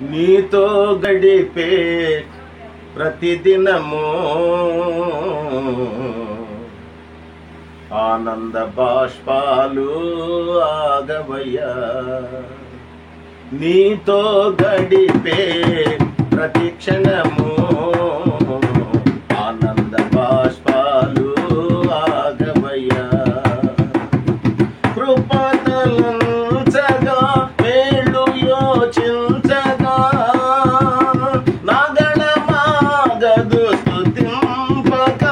నీతో గడిపే ప్రతిదినము ఆనంద బాష్పాలు ఆగవయ్యా. నీతో గడిపే ప్రతి క్షణము ఆనంద బాష్పాలు ఆగవయ్యా. కృపతలంచగా మేలు యోచించగా నాగళమాగదు స్తుతింపక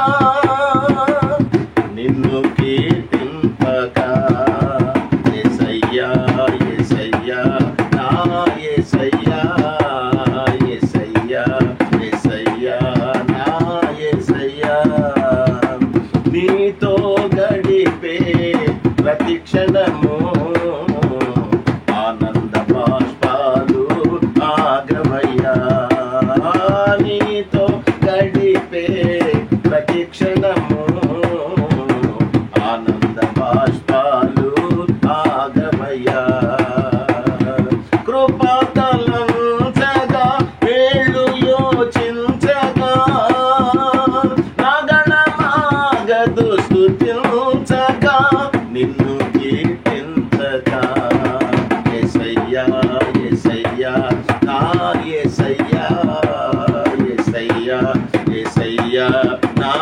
నిన్ను కీర్తింపక యేసయ్యా యేసయ్యా నా యేసయ్యా యేసయ్యా యేసయ్యా నా యేసయ్యా. నీతో గడిపే ప్రతి క్షణము ఆనంద బాష్పాలు ఆగవయ్యా. నీతో గడిపే ప్రతి క్షణము ఆనంద బాష్పాలు ఆగవయ్యా. కృపతలంచగా మేలు యోచించగా నాగళమాగదు స్తుతించగా నిన్ను కీర్తించగా యేసయ్యా యేసయ్యా నా యేసయ్యా యేసయ్యా యేసయ్యా నా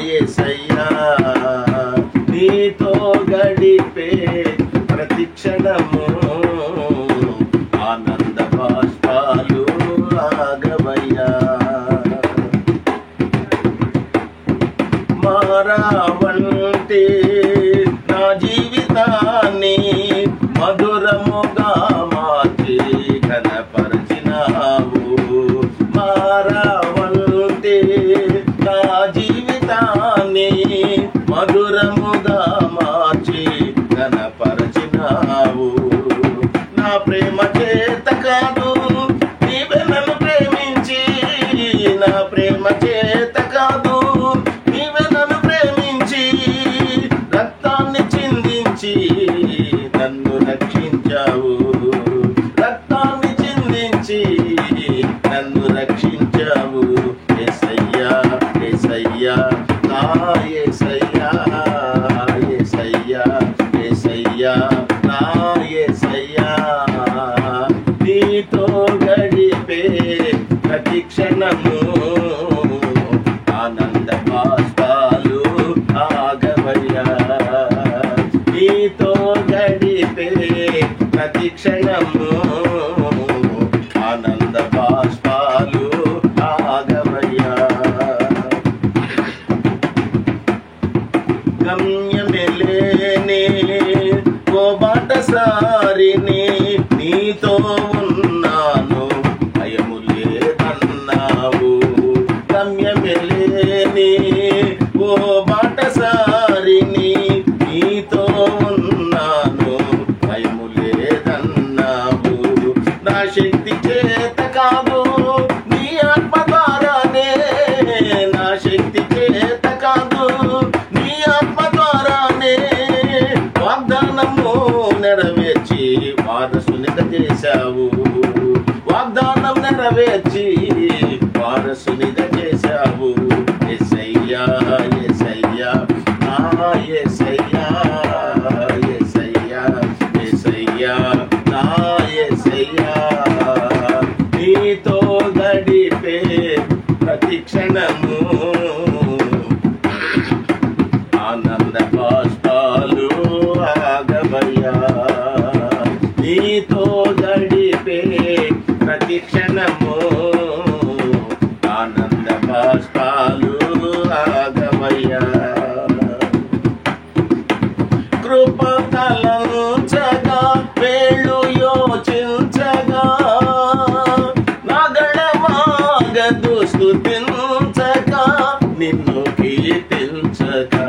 యేసయ్యా. నీతో గడిపే ప్రతి క్షణము ఆనంద బాష్పాలు ఆగవయ్యా. మారావంటే నా జీవితాన్ని మధురముగా మార్చి ఘనపరచినావు. మారావంటే నా జీవితాన్ని మధురముగా మార్చి ఘనపరచినావు. నా ప్రేమ చేత కాదు నీవే నన్ను ప్రేమించి, నా ప్రేమ చేత కాదు నీవే నన్ను ప్రేమించి రక్తాన్ని చిందించి నన్ను రక్షించావు. రక్తాన్ని చిందించి నన్ను రక్షించావు. యేసయ్యా యేసయ్యా నా యేసయ్యా యేసయ్యా యేసయ్యా నా యేసయ్యా. నీతో గడిపే ప్రతి క్షణము ఆనంద బాష్పాలు ఆగవయ్యా. నీతో గడిపే ప్రతి క్షణము ఆనంద బాష్పాలు ఆగవయ్యా. గమ్యమెలేని ఓ బాటసారిని నీతో ఉన్నాను భయము లేదన్నావు. గమ్యమెలేని ఓ బాటసారిని నీతో ఉన్నాను భయము లేదన్నావు. నా శక్తి చేత కాదు నీ ఆత్మ ద్వారానే, నా శక్తి చేత కాదు నీ ఆత్మ ద్వారానే వాగ్దానము నెరవేర్చి వారసునిగా చేశావు. వాగ్దానం నెరవేర్చి వారసునిగా చేశావు. యేసయ్యా యేసయ్యా నా యేసయ్యా యేసయ్యా యేసయ్యా నా యేసయ్యా. నీతో గడిపే ప్రతి క్షణము ఆనంద బాష్పాలు ఆగవయ్యా. నీతో గడిపే ప్రతి క్షణము ఆనంద బాష్పాలు ఆగవయ్యా. కృపతలంచగా మేలు యోచించగా నాగళమాగదు స్తుతించగా నిన్ను కీర్తించగా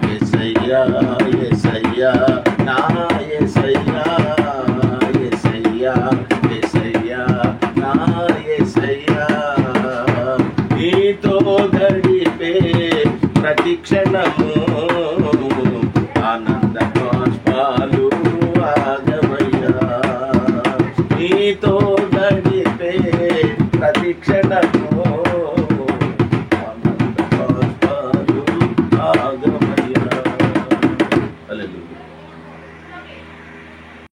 యేసయ్యా యేసయ్యా నా యేసయ్యా యేసయ్యా యేసయ్యా నా యేసయ్యా. నీతో గడిపే ప్రతి క్షణము ఆనంద బాష్పాలు ఆగవయ్యా. నీతో గడిపే ప్రతి క్షణము